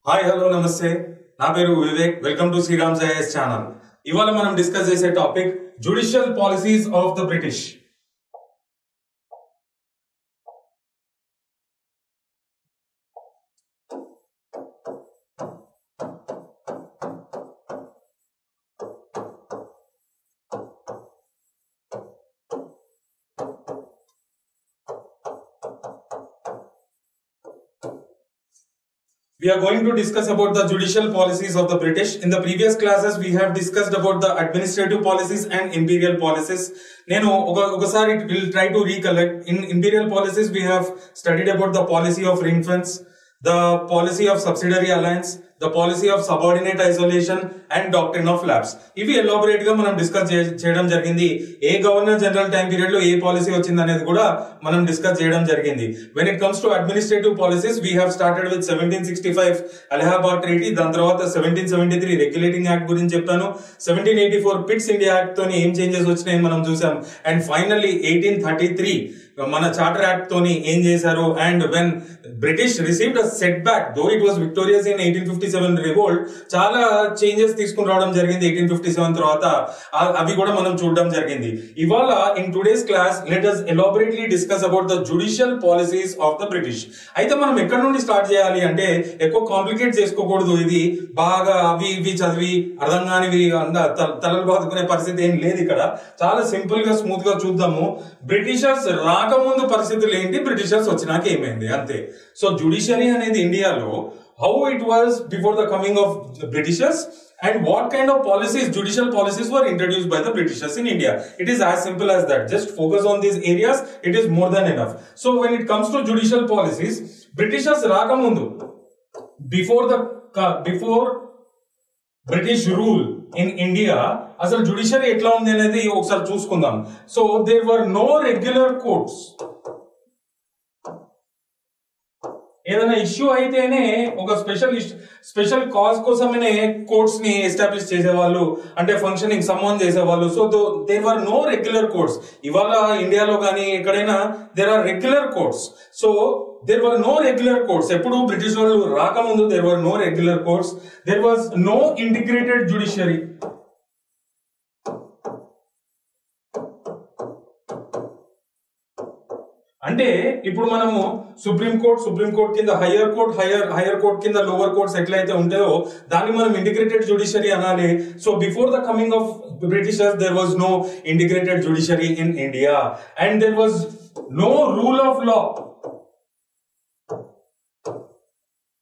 Hi hello నమస్తే నా పేరు Vivek welcome to Shriram's IAS channel. ఇవాళ మనం డిస్కస్ చేసే topic judicial policies of the British. We are going to discuss about the judicial policies of the British. In the previous classes, we have discussed about the administrative policies and imperial policies. Okasari will try to recollect. In imperial policies, we have studied about the policy of ring fence, the policy of subsidiary alliance, the policy of subordinate isolation and doctrine of lapse. ఇవి elaborate గా మనం discuss చేయడం జరిగింది. ఏ governor general time period లో ఏ policy వచ్చింది అనేది కూడా మనం డిస్కస్ చేయడం జరిగింది. When it comes to administrative policies we have started with 1765 Allahabad treaty. దాని తర్వాత 1773 రెగ్యులేటింగ్ యాక్ట్ గురించి చెప్పాను. 1784 పిట్స్ ఇండియా యాక్ట్ తోని ఏం చేంజెస్ వచ్చినాయి మనం చూసాం. అండ్ ఫైనల్లీ 1833 మన చార్టర్ యాక్ట్ తోని ఏం చేశారు. And when British received a set back though it was victorious in 1857 revolt, చాలా చేంజెస్ తీసుకుని రావడం జరిగింది 1857 తర్వాత. అవి కూడా మనం చూడడం జరిగింది. ఇవాళ in today's class let us elaborately discuss about the judicial policies of the British. అయితే మనం ఎక్కడి నుండి స్టార్ట్ చేయాలి అంటే ఎక్కువ కాంప్లికేట్ చేసుకోకూడదు. ఇది బాగా అవి ఇవి చదివి అర్థం కానివి తలలు బాదుకునే పరిస్థితి ఏం లేదు ఇక్కడ. చాలా సింపుల్ గా స్మూత్ గా చూద్దాము. బ్రిటిషర్స్ రాకముందు పరిస్థితులు ఏంటి, బ్రిటిషర్స్ వచ్చినాక ఏమైంది అంతే. సో జుడిషియరీ అనేది ఇండియాలో how it was before the coming of the Britishers and what kind of policies, judicial policies were introduced by the Britishers in India. It is as simple as that. Just focus on these areas. It is more than enough. So when it comes to judicial policies, Britishers rakamundu, before British rule in India, asal judiciary etla undi anedi okasari chusukundam. So there were no regular courts. ఏదైనా issue అయితేనే ఒక special cause కోసమనే courts ని establish చేసేవాళ్ళు, అంటే functioning summon చేసేవాళ్ళు. So there were no regular courts. ఇవాళ ఇండియాలో కానీ ఎక్కడైనా there are regular courts. So there were no regular courts. ఎప్పుడు బ్రిటిష్ వాళ్ళు రాకముందు there were no regular courts. There was no integrated judiciary. అంటే ఇప్పుడు మనము సుప్రీం కోర్ట్ కింద హయ్యర్ కోర్ట్ కింద లోవర్ కోర్ట్స్ ఎట్లయితే ఉంటాయో దాన్ని మనం ఇంటిగ్రేటెడ్ జుడిషియరీ అనాలి. So before the coming of Britishers there was no integrated judiciary in India and there was no rule of law.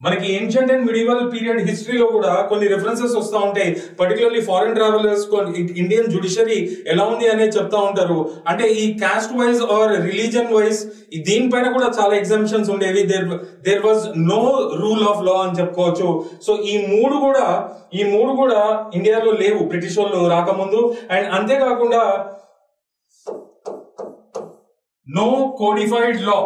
మనకి ఏన్షియంట్ అండ్ మిడివల్ పీరియడ్ హిస్టరీలో కూడా కొన్ని రిఫరెన్సెస్ వస్తూ ఉంటాయి. Particularly foreign travellers Indian judiciary ఎలా ఉంది అనేది చెప్తా ఉంటారు. అంటే ఈ caste wise or religion wise దీనిపైన కూడా చాలా ఎగ్జామ్షన్స్ ఉండేవి. There was no rule of law అని చెప్పుకోవచ్చు. సో ఈ మూడు కూడా ఇండియాలో లేవు బ్రిటిష్ వాళ్ళు రాకముందు. అండ్ అంతేకాకుండా నో కోడిఫైడ్ లా.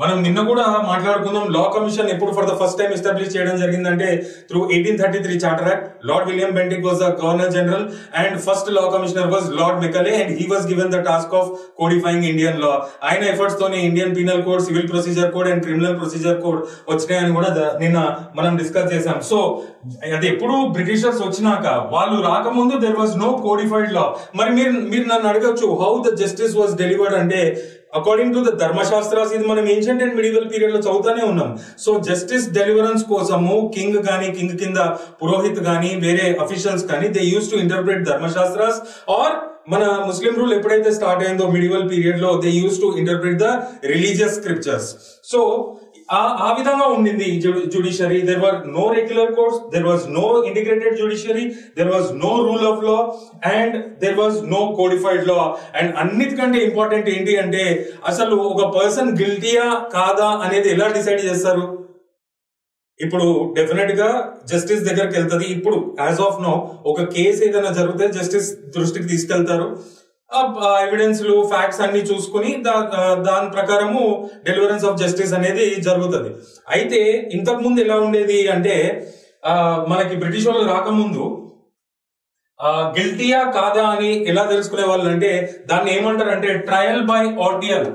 మనం నిన్న కూడా మాట్లాడుకుందాం. లా కమిషన్ ఎప్పుడు for the first time establish చేయడం జరిగిందంటే through 1833 charter act. Lord William Bentinck was the governor general and first law commissioner was Lord Macaulay and he was given the task of codifying Indian law. ఆయన efforts తోనే Indian penal code, civil procedure code and criminal procedure code వచ్చినాయని కూడా నిన్న మనం discuss చేశాం. So అది ఎప్పుడు Britishers వచ్చినాక, వాళ్ళు రాకముందు there was no codified law. మరి మీరు నన్ను అడగచ్చు how the justice was delivered అంటే అకార్డింగ్ టు ద ధర్మశాస్త్రాస్. ఇది మనం ఏన్షియంట్ అండ్ మిడివల్ పీరియడ్ లో చదువుతానే ఉన్నాం. సో జస్టిస్ డెలివరెన్స్ కోసము కింగ్ కింద పురోహిత్ గానీ వేరే అఫీషియల్స్ కానీ they use to interpret Dharmashastras or మన ముస్లిం రూల్ ఎప్పుడైతే స్టార్ట్ అయిందో మిడివల్ పీరియడ్ లో they use to interpret the religious scriptures. So ఆ విధంగా ఉండింది judiciary. There were no regular courts, there was no integrated judiciary, there was no rule of law and there was no codified law. And అన్నిటికంటే important ఏంటి అంటే అసలు ఒక person గిల్టీయా కాదా అనేది ఎలా డిసైడ్ చేస్తారు? ఇప్పుడు డెఫినెట్ గా జస్టిస్ దగ్గరికి వెళ్తుంది. ఇప్పుడు యాజ్ ఆఫ్ నో ఒక కేసు ఏదైనా జరిగితే జస్టిస్ దృష్టికి తీసుకెళ్తారు. ఎవిడెన్స్లు ఫ్యాక్ట్స్ అన్ని చూసుకుని దాని ప్రకారము డెలివరెన్స్ ఆఫ్ జస్టిస్ అనేది జరుగుతుంది. అయితే ఇంతకు ముందు ఎలా ఉండేది అంటే మనకి బ్రిటిష్ వాళ్ళు రాకముందు గిల్టీయా కాదా అని ఎలా తెలుసుకునే వాళ్ళు అంటే దాన్ని ఏమంటారు అంటే trial by ordeal.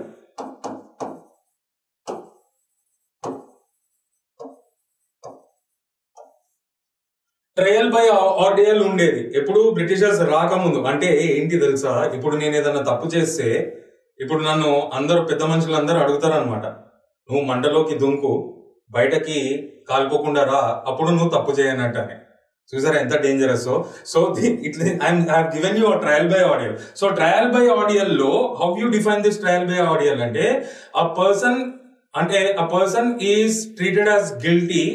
Trial by ordeal ఉండేది ఎప్పుడు బ్రిటిషర్స్ రాకముందు. అంటే ఏంటి తెలుసా, ఇప్పుడు నేను ఏదైనా తప్పు చేస్తే ఇప్పుడు నన్ను అందరూ పెద్ద మనుషులు అందరూ అడుగుతారు అనమాట, నువ్వు మంటలోకి దుంకు బయటకి కాలిపోకుండా రా, అప్పుడు నువ్వు తప్పు చేయనట్టు అని. చూసారా ఎంత డేంజరస్. సో ఇట్లా I given you trial by ordeal. So trial by ordeal లో how you define this trial by ordeal అంటే a person is treated as guilty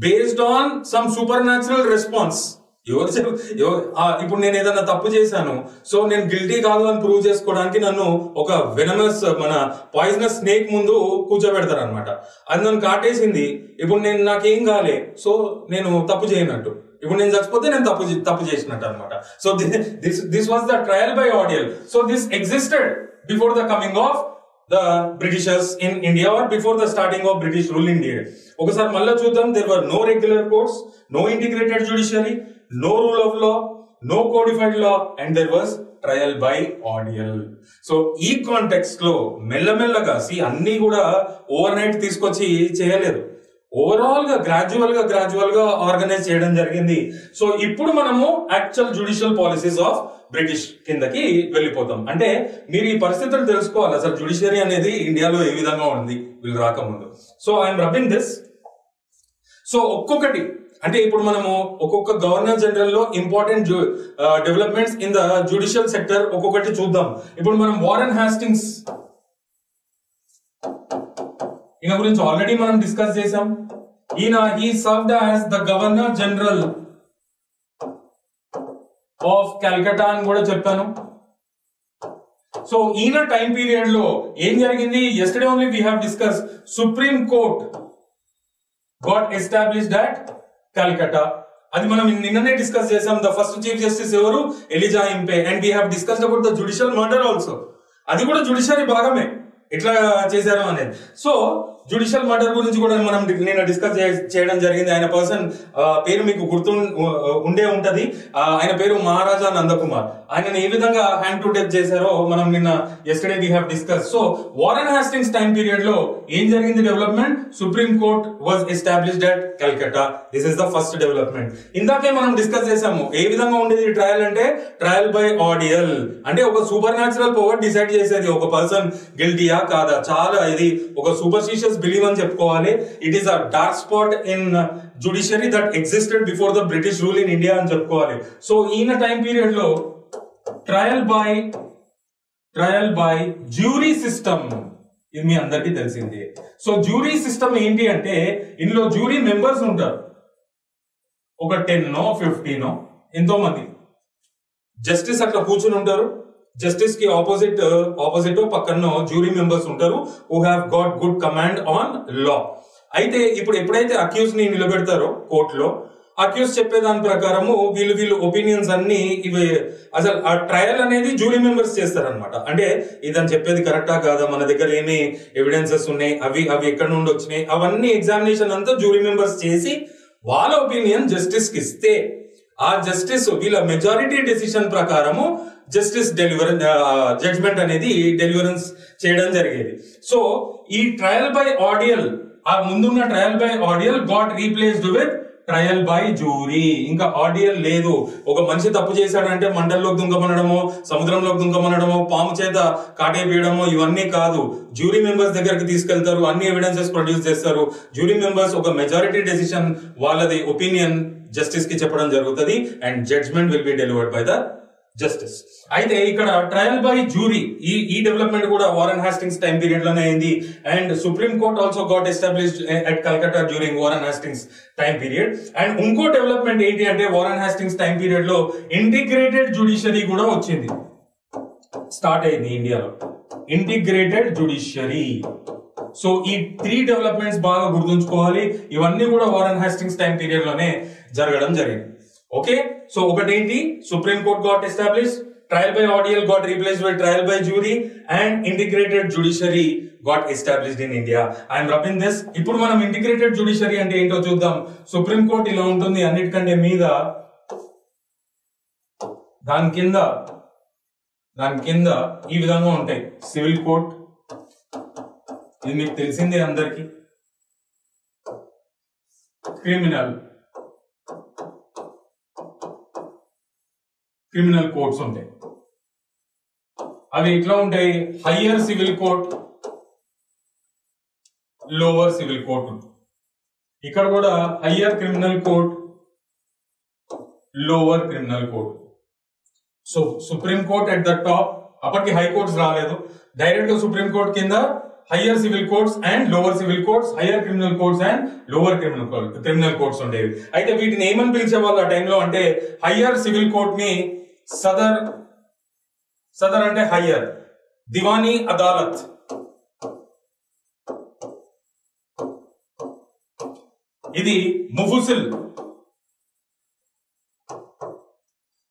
based on some supernatural response. ఇప్పుడు నేను ఏదైనా తప్పు చేశాను, so నేను guilty కాదు అని ప్రూవ్ చేసుకోవడానికి నన్ను ఒక వెనమస్ పాయిజనస్ స్నేక్ ముందు కూర్చోబెడతారు అనమాట. అది నన్ను కాటేసింది, ఇప్పుడు నాకేం కాలే, సో నేను తప్పు చేయనట్టు. ఇప్పుడు నేను చచ్చిపోతే నేను తప్పు చేసినట్టు అనమాట. So this was the trial by ordeal. So this existed before the coming of the Britishers in India or before the starting of British rule in India. ఒకసారి మళ్ళీ చూద్దాం. there were no regular courts, no integrated judiciary, no rule of law, no codified law, and there was trial by ordeal. So ఈ context లో మెల్లమెల్లగా అన్ని కూడా over night తీసుకొచ్చి చేయలేదు, ఓవరాల్ గా గ్రాడ్యువల్ గా ఆర్గనైజ్ చేయడం జరిగింది. సో ఇప్పుడు మనము actual judicial policies of British కిందకి వెళ్ళిపోతాం. అంటే మీరు ఈ పరిస్థితులు తెలుసుకోవాలి, అసలు జ్యుడిషియరీ అనేది ఇండియాలో ఏ విధంగా ఉంది వీళ్ళు రాకముందు. So I'm rubbing this. So ఒక్కొక్కటి అంటే ఇప్పుడు మనము ఒక్కొక్క గవర్నర్ జనరల్ లో important developments in the judicial sector ఒక్కొక్కటి చూద్దాం. ఇప్పుడు మనం వారెన్ హాస్టింగ్స్ ఈయన గురించి ఆల్రెడీ మనం డిస్కస్ చేసాం. He served as the governor general of Calcutta అని కూడా చెప్పాను. సో ఈయన టైం పీరియడ్ లో ఏం జరిగింది, yesterday only we have discussed supreme court got established at Calcutta. అది మనం నిన్ననే డిస్కస్ చేసాం. ద ఫస్ట్ చీఫ్ జస్టిస్ ఎవరు, Elijah Impey. And we have discussed about the judicial murder also. అది కూడా జ్యుడిషియరీ భాగమే ఎట్లా చేశారు అనేది. సో జ్యుడిషియల్ మర్డర్ గురించి కూడా మనం నేను డిస్కస్ చేయడం జరిగింది. ఆయన పర్సన్ పేరు మీకు ఉండే ఉంటది. ఆయన పేరు మహారాజా నందకుమార్. ఆయనను ఏ విధంగా హ్యాండ్ టు డెత్ చేశారో మనం నిన్న yesterday we have discussed. So Warren Hastings time period లో ఏం జరిగింది development, supreme court was established at Calcutta. This is the first development. ఇందాకే మనం డిస్కస్ చేసాము ఏ విధంగా ఉండేది ట్రయల్ అంటే, ట్రయల్ బై ఆడియల్ అంటే ఒక సూపర్ న్యాచురల్ పవర్ డిసైడ్ చేసేది ఒక పర్సన్ గిల్టీయా కాదా. చాలా ఇది ఒక సూపర్స్టిషియస్ బిలీవ్ అని చెప్పుకోవాలి. It is a dark spot in judiciary that existed before the British rule in India అని చెప్పుకోవాలి. సో ఈయన టైం పీరియడ్ లో ట్రయల్ బై జ్యూరీ సిస్టమ్ ఇది మీ అందరికీ తెలిసింది. సో జ్యూరీ సిస్టమ్ ఏంటి అంటే, ఇందులో జ్యూరీ మెంబర్స్ ఉంటారు, ఒక 10 15 ఎంతో మంది. జస్టిస్ అట్లా కూర్చుని ఉంటారు. జస్టిస్ కి ఆపోజిట్ పక్కన జ్యూరీ మెంబర్స్ ఉంటారు who have got good command on law. అయితే ఇప్పుడు ఎప్పుడైతే అక్యూజ్ ని నిలబెడతారో కోర్టులో, అక్యూజ్ చెప్పే దాని ప్రకారము వీళ్ళు ఒపీనియన్స్ అన్ని ఇవి అసలు ఆ ట్రయల్ అనేది జ్యూరీ మెంబర్స్ చేస్తారనమాట. అంటే ఇదని చెప్పేది కరెక్టా కాదా, మన దగ్గర ఏమి ఎవిడెన్సెస్ ఉన్నాయి, అవి ఎక్కడ నుండి వచ్చినాయి, అవన్నీ ఎగ్జామినేషన్ అంతా జ్యూరీ మెంబర్స్ చేసి వాళ్ళ ఒపీనియన్ జస్టిస్ కి ఇస్తే, ఆ జస్టిస్ వీళ్ళ మెజారిటీ డెసిషన్ ప్రకారము జస్టిస్ జడ్జ్మెంట్ అనేది డెలివరెన్స్ చేయడం జరిగేది. సో ఈ ట్రయల్ బై ఆడియల్, ఆ ముందున్న trial by ordeal got replaced with trial by jury. ఇంకా ఆడియల్ లేదు. ఒక మనిషి తప్పు చేశాడంటే మంటల్లోకి దుంకమనడమో, సముద్రంలోకి దుంకమనడమో, పాము చేత కాటేయడమో ఇవన్నీ కాదు. జ్యూరీ మెంబర్స్ దగ్గరికి తీసుకెళ్తారు, అన్ని ఎవిడెన్సెస్ ప్రొడ్యూస్ చేస్తారు. జ్యూరీ మెంబర్స్ ఒక మెజారిటీ డెసిషన్ వాళ్ళది ఒపీనియన్ జస్టిస్ కి చెప్పడం జరుగుతుంది and judgement will be delivered by the justice. అయితే ఇక్కడ ట్రయల్ బై జ్యూరీ ఈ డెవలప్మెంట్ కూడా వారెన్ హాస్టింగ్స్ టైం పీరియడ్ లోనే అయింది. And supreme court also got established at Calcutta during Warren Hastings time period. And ఇంకో డెవలప్మెంట్ ఏంటి అంటే, వారెన్ హాస్టింగ్స్ టైం పీరియడ్ లో ఇంటిగ్రేటెడ్ జ్యుడిషియరీ కూడా వచ్చింది, స్టార్ట్ అయింది ఇండియాలో ఇంటిగ్రేటెడ్ జ్యుడిషియరీ. సో ఈ 3 డెవలప్మెంట్స్ బాగా గుర్తుంచుకోవాలి. ఇవన్నీ కూడా వారెన్ హాస్టింగ్స్ టైం పీరియడ్ లోనే జరగడం జరిగింది. ఓకే, సో ఒకటేంటి, supreme court got established, trial by ordeal got replaced by trial by jury, and integrated judiciary got established in India. I'm rubbing this. ఇప్పుడు మనం ఇంటిగ్రేటెడ్ జ్యుడిషియరీ అంటే ఏంటో చూద్దాం. Supreme court ఇలా ఉంటుంది, అన్నిటికంటే మీద దాని కింద ఈ విధంగా ఉంటాయి సివిల్ కోర్ట్, ఇది మీకు తెలిసిందే అందరికి, క్రిమినల్, క్రిమినల్ కోర్ట్స్ ఉంటాయి. అవి ఎట్లా ఉంటాయి? Higher civil court, lower civil court ఉంటుంది. ఇక్కడ కూడా higher criminal court, lower criminal court. So supreme court at the top, అప్పటికి హైకోర్ట్స్ రాలేదు, డైరెక్ట్ గా సుప్రీం కోర్ట్ కింద higher civil courts and lower civil courts, higher criminal courts and lower criminal courts ఉండేవి. అయితే వీటిని ఏమని పిలిచేవాళ్ళు ఆ టైంలో అంటే, హయ్యర్ సివిల్ కోర్ట్ ని సదర్ అంటే హయ్యర్, దివానీ అదాలత్, ఇది ముఫుసిల్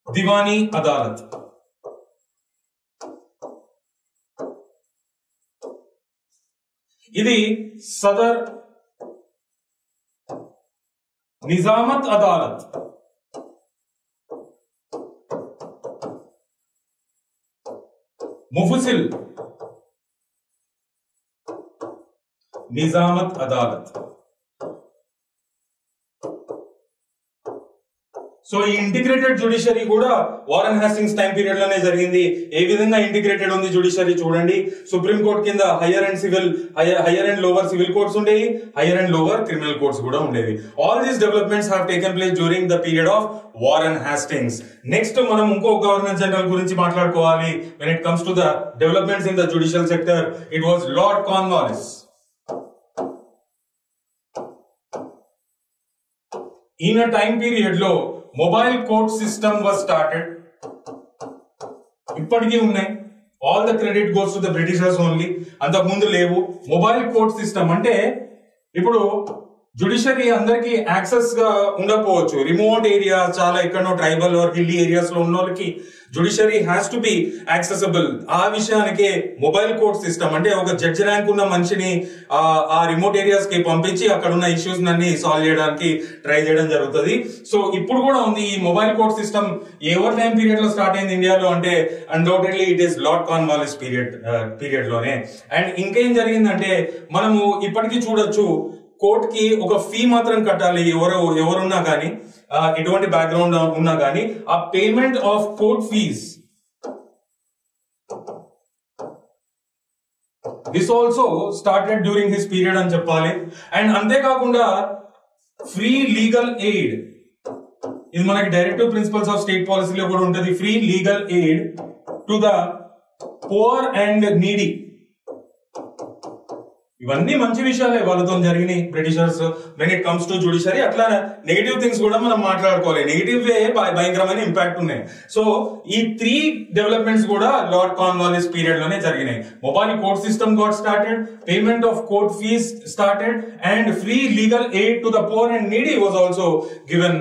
దివానీ అదాలత్. ఇది సదర్ నిజామత్ అదాలత్. ముఫుసిల్ నిజామత్ అదాలత్. సో ఈ ఇంటిగ్రేటెడ్ జ్యుడిషియరీ కూడా వారెన్ హాస్టింగ్స్ టైం పీరియడ్ లోనే జరిగింది. ఏ విధంగా ఇంటిగ్రేటెడ్ ఉంది జ్యుడిషియరీ చూడండి. సుప్రీం కోర్ట్ కింద higher and lower civil courts ఉండేవి, higher and lower criminal courts కూడా ఉండేవి. All these developments have taken place during the period of Warren Hastings. Next మనం ఇంకో గవర్నర్ జనరల్ గురించి మాట్లాడుకోవాలి. When it comes to the developments in the judicial sector, it was lord Cornwallis. ఈయన time period లో mobile court system was started. ఇప్పటికీ ఉన్నాయి. All the credit goes to the Britishers only. అంతకు ముందు లేవు. Mobile court system అంటే, ఇప్పుడు judiciary అందరికి యాక్సెస్ గా ఉండకపోవచ్చు. రిమోట్ ఏరియా, చాలా ఎక్కడో ట్రైబల్ ఆర్ హిల్లీ ఏరియాస్ లో ఉన్న వాళ్ళకి judiciary has to be accessible. ఆ విషయానికే మొబైల్ కోర్ట్ సిస్టమ్ అంటే, ఒక జడ్జి ర్యాంక్ ఉన్న మనిషిని ఆ రిమోట్ ఏరియాస్ కి పంపించి అక్కడ ఉన్న ఇష్యూస్ అన్ని సాల్వ్ చేయడానికి ట్రై చేయడం జరుగుతుంది. సో ఇప్పుడు కూడా ఉంది ఈ మొబైల్ కోర్ట్ సిస్టమ్. ఎవరి టైం పీరియడ్ లో స్టార్ట్ అయింది ఇండియాలో అంటే, undoubtedly it is lord Cornwallis period లోనే. అండ్ ఇంకేం జరిగిందంటే, మనము ఇప్పటికీ చూడొచ్చు, కోర్ట్ కి ఒక ఫీ మాత్రం కట్టాలి. ఎవరున్నా కానీ, ఎటువంటి బ్యాక్గ్రౌండ్ ఉన్నా కానీ, ఆ payment of court fees, this also started during his period అని చెప్పాలి. అండ్ అంతేకాకుండా ఫ్రీ లీగల్ ఎయిడ్, ఇది మనకి డైరెక్టివ్ ప్రిన్సిపల్స్ ఆఫ్ స్టేట్ పాలసీలో కూడా ఉంటుంది. Free legal aid to the pour and needy. ఇవన్నీ మంచి విషయాలే వాళ్ళతో జరిగినాయి Britishers when it comes to judiciary. అట్లా నెగిటివ్ థింగ్స్ కూడా మనం మాట్లాడుకోవాలి. నెగిటివ్ వే భయంకరమైన ఇంపాక్ట్ ఉన్నాయి. సో ఈ 3 డెవలప్మెంట్స్ కూడా లార్డ్ కార్న్వాలిస్ పీరియడ్ లోనే జరిగినాయి. Mobile court system got started, payment of court fees started, and free legal aid to the pour and needy was also given,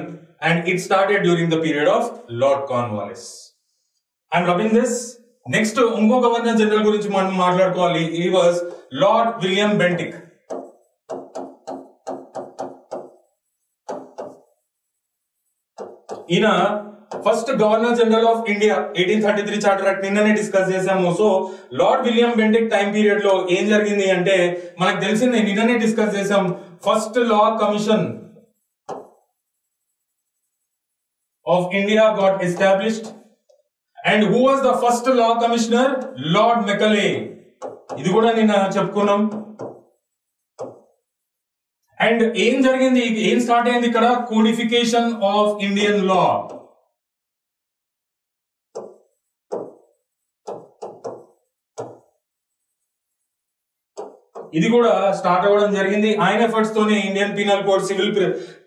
and it started during the period of lord Cornwallis. I'm rubbing this. Next ఇంకో governor general గురించి మనం మాట్లాడుకోవాలి. ఈ was lord William Bentinck. ఈయన first governor general of India. 1833 charter act నిన్ననే discuss చేసాము. So lord William Bentinck time period లో ఏం జరిగింది అంటే, మనకు తెలిసింది, నిన్ననే డిస్కస్ చేసాం. First law commission of India got established. And who was the first law commissioner? Lord Macaulay. ఇది కూడా నిన్న చెప్పుకున్నాం. అండ్ ఏం జరిగింది, ఏం స్టార్ట్ అయింది ఇక్కడ? కోడిఫికేషన్ ఆఫ్ ఇండియన్ లా. ఇది కూడా స్టార్ట్ అవ్వడం జరిగింది. ఆయన ఎఫర్ట్స్ తోనే Indian penal code, civil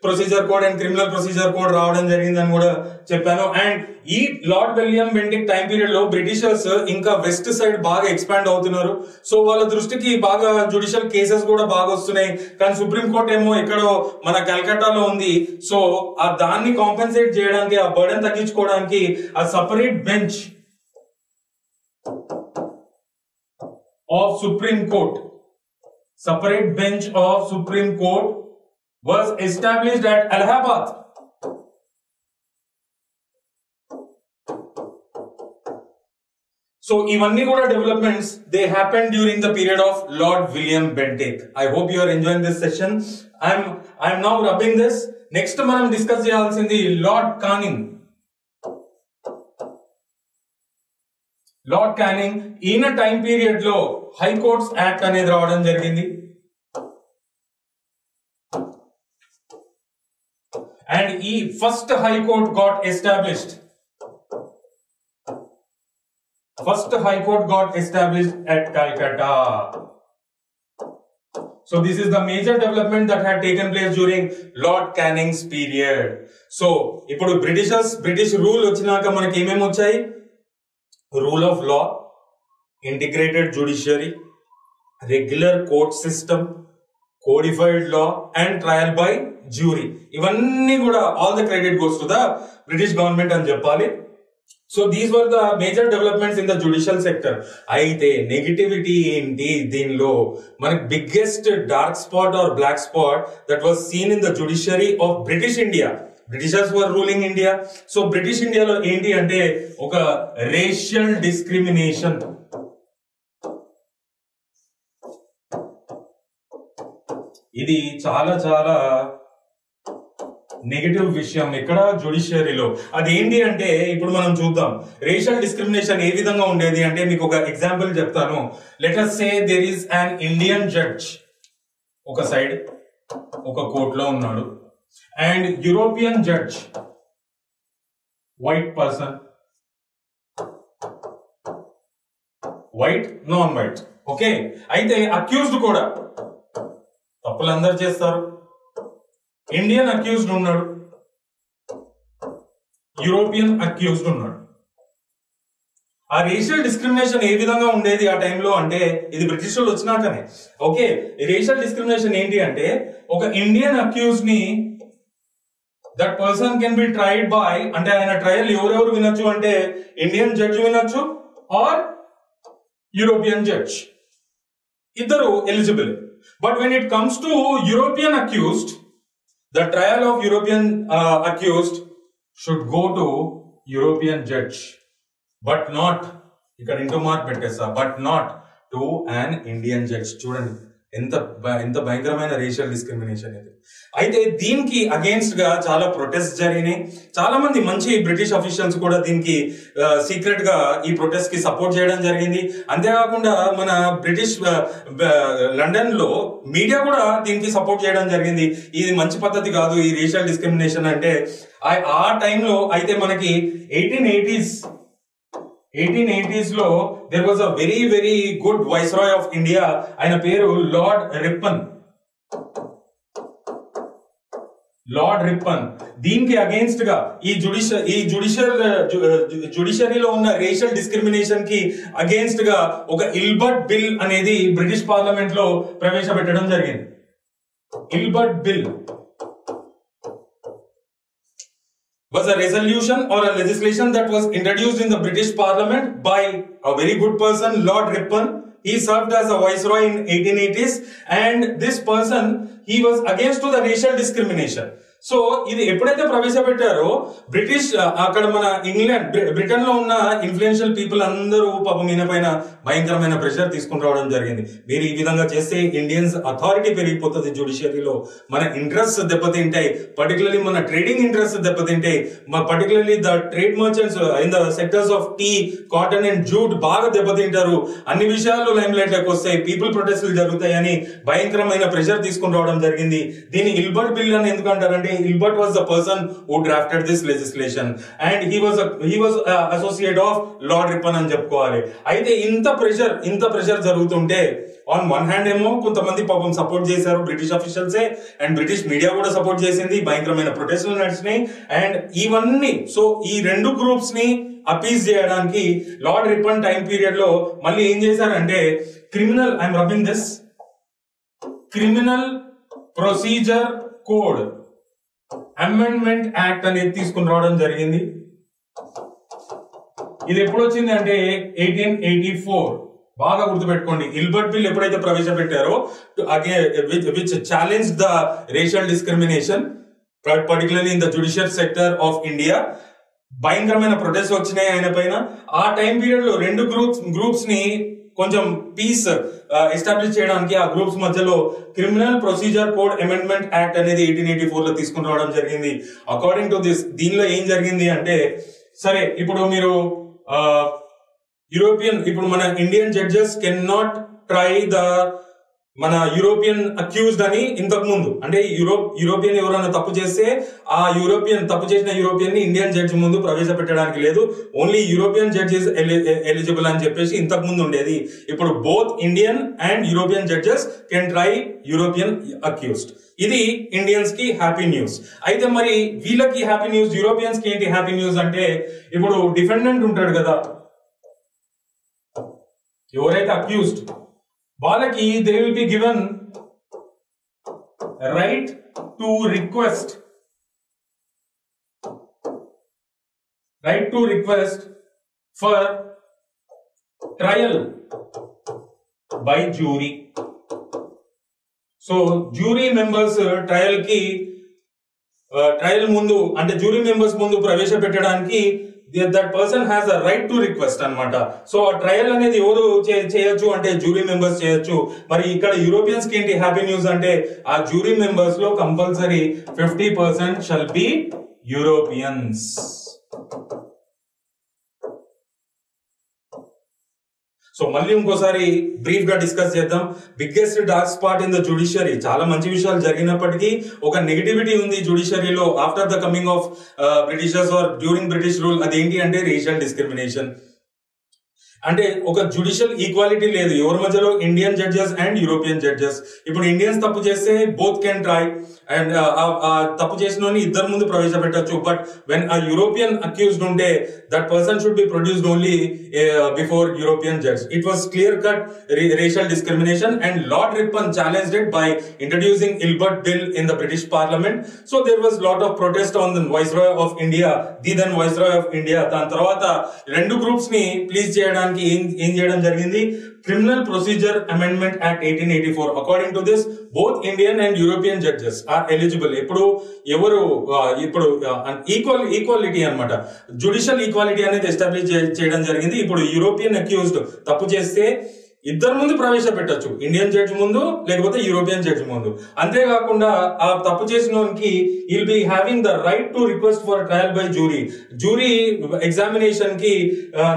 procedure code and criminal procedure code రావడం జరిగింది అని కూడా చెప్పాను. అండ్ ఈ lord William Bentinck time period లో బ్రిటిషర్స్ ఇంకా వెస్ట్ సైడ్ బాగా ఎక్స్పాండ్ అవుతున్నారు. సో వాళ్ళ దృష్టికి బాగా జ్యుడిషియల్ కేసెస్ కూడా బాగా వస్తున్నాయి. కానీ సుప్రీం కోర్ట్ ఏమో ఎక్కడో మన కలకట్టాలో ఉంది. సో ఆ దాన్ని కాంపెన్సేట్ చేయడానికి, ఆ బర్డెన్ తగ్గించుకోవడానికి, ఆ separate bench of supreme court, separate bench of Supreme Court was established at Allahabad. So ivanni kuda developments, they happened during the period of Lord William Bentinck. I hope you are enjoying this session. I'm now wrapping this. Next manam discuss cheyalsindi Lord Canning. Lord canning ఈయన time period లో high courts act అనేది రావడం జరిగింది. And first High Court got established. First High Court got established at Calcutta. So this is the major development that had taken place during Lord Canning's period. So ఇప్పుడు British rule వచ్చినాక మనకి ఏమేమి వచ్చాయి? Rule of law, integrated judiciary, regular court system, codified law and trial by jury. ఇవన్నీ కూడా all the credit goes to the British government అని చెప్పాలి. So these were the major developments in the judicial sector. అయితే negativity ఏంటి దీనిలో? మనకి biggest dark spot or black spot that was seen in the judiciary of British India. Britishers were ruling India. So British ఇండియాలో ఏంటి అంటే ఒక racial discrimination. ఇది చాలా చాలా నెగటివ్ విషయం ఇక్కడ జ్యుడిషియరీలో. అదేంటి అంటే ఇప్పుడు మనం చూద్దాం రేషియల్ డిస్క్రిమినేషన్ ఏ విధంగా ఉండేది అంటే మీకు ఒక ఎగ్జాంపుల్ చెప్తాను. Let us say there is an Indian judge ఒక సైడ్ ఒక కోర్టులో ఉన్నాడు and European judge white person, white non white. Okay, అయితే అక్యూజ్డ్ కూడా తప్పులు అందరు చేస్తారు. ఇండియన్ అక్యూజ్డ్ ఉన్నాడు, యూరోపియన్ అక్యూజ్డ్ ఉన్నాడు. ఆ రేషియల్ డిస్క్రిమినేషన్ ఏ విధంగా ఉండేది ఆ టైంలో అంటే ఇది బ్రిటిష్ వాళ్ళు వచ్చినాకనే. ఓకే, రేషియల్ డిస్క్రిమినేషన్ ఏంటి అంటే ఒక ఇండియన్ అక్యూజ్ ని that person can be tried by, అంటే ఆయన ట్రయల్ ఎవరెవరు వినొచ్చు అంటే ఇండియన్ జడ్జ్ వినొచ్చు ఆర్ యూరోపియన్ జడ్జ్, ఇద్దరు eligible. But when it comes to European accused, the trial of European accused should go to European judge, but not, ikkada into mark pettesa, but not to an Indian judge. Chudandi ఎంత భయంకరమైన racial discrimination ఇది. అయితే దీనికి against గా చాలా protest జరిగినాయి. చాలా మంది మంచి బ్రిటిష్ అఫీషియల్స్ కూడా దీనికి సీక్రెట్ గా ఈ ప్రొటెస్ట్ కి సపోర్ట్ చేయడం జరిగింది. అంతేకాకుండా మన బ్రిటిష్ లండన్ లో మీడియా కూడా దీనికి సపోర్ట్ చేయడం జరిగింది. ఇది మంచి పద్ధతి కాదు ఈ రేషియల్ డిస్క్రిమినేషన్ అంటే. ఆ టైంలో అయితే మనకి 1880s లో there was a very good viceroy of India. ఆయన పేరు లార్డ్ రిప్పన్. దీనికి అగేన్స్ట్ గా ఈ జుడిషియరీలో ఉన్న రేషియల్ డిస్క్రిమినేషన్ కి అగేన్స్ట్ గా ఒక ఇల్బర్ట్ బిల్ అనేది బ్రిటిష్ పార్లమెంట్ లో ప్రవేశపెట్టడం జరిగింది. Ilbert bill was a resolution or a legislation that was introduced in the British Parliament by a very good person, Lord Ripon. He served as a viceroy in 1880s and this person, he was against to the racial discrimination. So ఇది ఎప్పుడైతే ప్రవేశపెట్టారో British అక్కడ మన England Britain లో ఉన్న influential people అందరూ పాపం ఈయన పైన భయంకరమైన ప్రెషర్ తీసుకుని రావడం జరిగింది. మీరు ఈ విధంగా చేస్తే ఇండియన్స్ అథారిటీ పెరిగిపోతుంది జ్యుడిషియరీలో, మన ఇంట్రెస్ట్ దెబ్బతింటాయి, పర్టికులర్లీ మన ట్రేడింగ్ ఇంట్రెస్ట్ దెబ్బతింటాయి, particularly the trade merchants in the sectors of tea, cotton and jute బాగా దెబ్బతింటారు. అన్ని విషయాలు లైమ్ లైట్ లోకి వస్తాయి, పీపుల్ ప్రొటెస్ట్లు జరుగుతాయి అని భయంకరమైన ప్రెషర్ తీసుకుని రావడం జరిగింది. దీన్ని ఇల్బర్ట్ బిల్ అని ఎందుకు అంటారంటే Ilbert was the person who drafted this legislation and he was associate of Lord Ripon అని చెప్పుకోవాలి. అయితే ఇంత ప్రెషర్ జరుగుతుంటే ఆన్ వన్ హ్యాండ్ ఏమో కొంతమంది పాపం సపోర్ట్ చేశారు బ్రిటిష్ అఫీషియల్సే అండ్ బ్రిటిష్ మీడియా కూడా సపోర్ట్ చేసింది, భయంకరమైన ప్రొటెస్ట్లు నడిచినాయి. అండ్ ఇవన్నీ సో ఈ రెండు గ్రూప్స్ ని అపీజ్ చేయడానికి లార్డ్ రిపన్ టైం పీరియడ్ లో మళ్ళీ ఏం చేశారంటే criminal procedure code amendment act అనేది తీసుకుని రావడం జరిగింది. ఇది ఎప్పుడు వచ్చింది అంటే 1884. బాగా గుర్తుపెట్టుకోండి, ఇల్బర్ట్ బిల్ ఎప్పుడైతే ప్రవేశపెట్టారో which challenge the racial discrimination particularly in the judicial sector of India, భయంకరమైన ప్రొటెస్ట్ వచ్చినాయి ఆయన పైన. ఆ టైం పీరియడ్ లో రెండు గ్రూప్స్ ని కొంచెం పీస్ ఎస్టాబ్లిష్ చేయడానికి ఆ గ్రూప్స్ మధ్యలో criminal procedure code amendment act అనేది 1884 లో తీసుకుని రావడం జరిగింది. అకార్డింగ్ టు దిస్ దీనిలో ఏం జరిగింది అంటే, సరే ఇప్పుడు మీరు యూరోపియన్, ఇప్పుడు మన Indian judges can not try the మన యూరోపియన్ అక్యూజ్డ్ అని ఇంతకు ముందు, అంటే యూరోపియన్ ఎవరైనా తప్పు చేస్తే ఆ తప్పు చేసిన యూరోపియన్ ని ఇండియన్ జడ్జి ముందు ప్రవేశపెట్టడానికి లేదు. ఓన్లీ యూరోపియన్ జడ్జెస్ ఎలిజిబుల్ అని చెప్పేసి ఇంతకు ముందు ఉండేది. ఇప్పుడు both Indian and European judges can try European accused. ఇది ఇండియన్స్ కి హ్యాపీ న్యూస్. అయితే మరి వీళ్ళకి హ్యాపీ న్యూస్, యూరోపియన్స్ కి ఏంటి హ్యాపీ న్యూస్ అంటే, ఇప్పుడు డిఫెండెంట్ ఉంటాడు కదా, ఎవరైతే అక్యూజ్డ్, వాళ్ళకి they will be given right to request for trial by jury. So jury members trial ముందు, అంటే జ్యూరీ మెంబర్స్ ముందు ప్రవేశపెట్టడానికి that person has a right to request అన్నమాట. సో ఆ ట్రయల్ అనేది ఎవరు చేయొచ్చు అంటే జ్యూరీ మెంబర్స్ చేయొచ్చు. మరి ఇక్కడ యూరోపియన్స్ కి ఏంటి హ్యాపీ న్యూస్ అంటే, ఆ జ్యూరీ మెంబర్స్ లో compulsory 50% shall be Europeans. So మళ్ళీ ఇంకోసారి బ్రీఫ్ గా డిస్కస్ చేద్దాం. Biggest dark spot in the judiciary. చాలా మంచి విషయాలు జరిగినప్పటికీ ఒక నెగటివిటీ ఉంది జ్యుడిషియరీలో after the coming of Britishers or during British rule. అదేంటి అంటే రేషియల్ డిస్క్రిమినేషన్. అంటే ఒక జ్యుడిషియల్ ఈక్వాలిటీ లేదు ఎవరి మధ్యలో, Indian judges and European judges. ఇప్పుడు ఇండియన్స్ తప్పు చేస్తే బోత్ కెన్ ట్రై, అండ్ తప్పు చేసిన ఇద్దరు ముందు ప్రవేశపెట్టచ్చు. బట్ వెన్ ఆ యూరోపియన్ అక్యూజ్డ్ ఉంటే that person should be produced only before European judge. It was clear cut racial discrimination, and Lord Ripon challenged it by introducing Ilbert bill in the British parliament. So there was lot of protest on the viceroy of India, the then viceroy of India. దాని తర్వాత రెండు groups ని please చేయడానికి ఏం చేయడం జరిగింది, criminal procedure amendment act 1884. According to this both Indian and European judges are eligible. ఇప్పుడు equality అన్నమాట, జ్యుడిషియల్ ఈక్వాలిటీ అనేది ఎస్టాబ్లిష్ చేయడం జరిగింది. ఇప్పుడు యూరోపియన్ అక్యూజ్డ్ తప్పు చేస్తే ఇద్దరు ముందు ప్రవేశపెట్టచ్చు, ఇండియన్ జడ్జి ముందు లేకపోతే యూరోపియన్ జడ్జి ముందు. అంతేకాకుండా ఆ తప్పు చేసిన will be having the right to request for trial by jury. Jury examination కి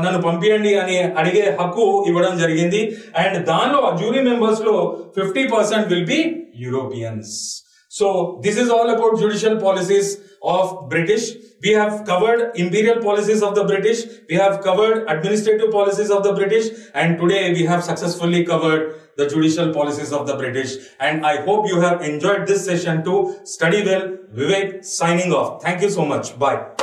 నన్ను పంపించండి అని అడిగే హక్కు ఇవ్వడం జరిగింది. అండ్ దానిలో ఆ జ్యూరీ మెంబర్స్ లో 50% will be Europeans. So this is all about judicial policies of British. We have covered imperial policies of the British. We have covered administrative policies of the British. And today we have successfully covered the judicial policies of the British. And I hope you have enjoyed this session too. Study well. Vivek signing off. Thank you so much. Bye.